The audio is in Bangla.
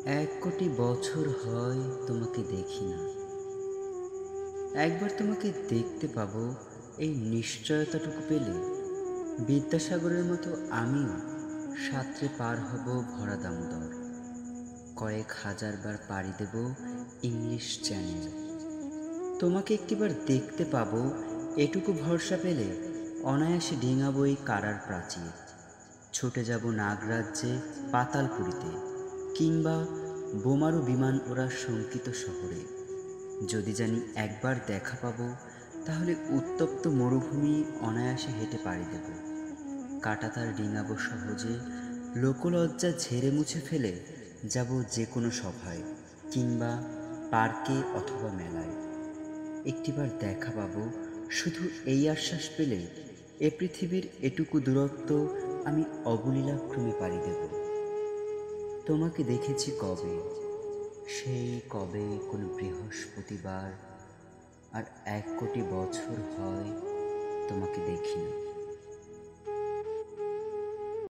এক কোটি বছর হয় তোমাকে দেখি না। একবার তোমাকে দেখতে পাবো, এই নিশ্চয়তাটুকু পেলে বিদ্যাসাগরের মতো আমিও সাঁতরে পার হব ভরা দামোদর। কয়েক হাজার বার পাড়ি দেব ইংলিশ চ্যানেল। তোমাকে একটিবার দেখতে পাবো, এটুকু ভরসা পেলে অনায়াসে ডিঙাবো এই কারার প্রাচীর। ছুটে যাব নাগরাজ্যে পাতালপুরীতে, কিংবা বোমারু বিমান ওড়ার শঙ্কিত শহরে। যদি জানি একবার দেখা পাবো, তাহলে উত্তপ্ত মরুভূমি অনায়াসে হেঁটে পাড়ি দেব। কাঁটাতার ডিঙাবো সহজে, লোকলজ্জা ঝেড়ে মুছে ফেলে যাব যে কোনো সভায়, কিংবা পার্কে অথবা মেলায়। একটিবার দেখা পাবো, শুধু এই আশ্বাস পেলে এ পৃথিবীর এটুকু দূরত্ব আমি অবলীলাক্রমে পাড়ি দেব। তোমাকে দেখেছি কবে, সেই কবে কোনো বৃহস্পতিবার, আর এক কোটি বছর হয় তোমাকে দেখি না।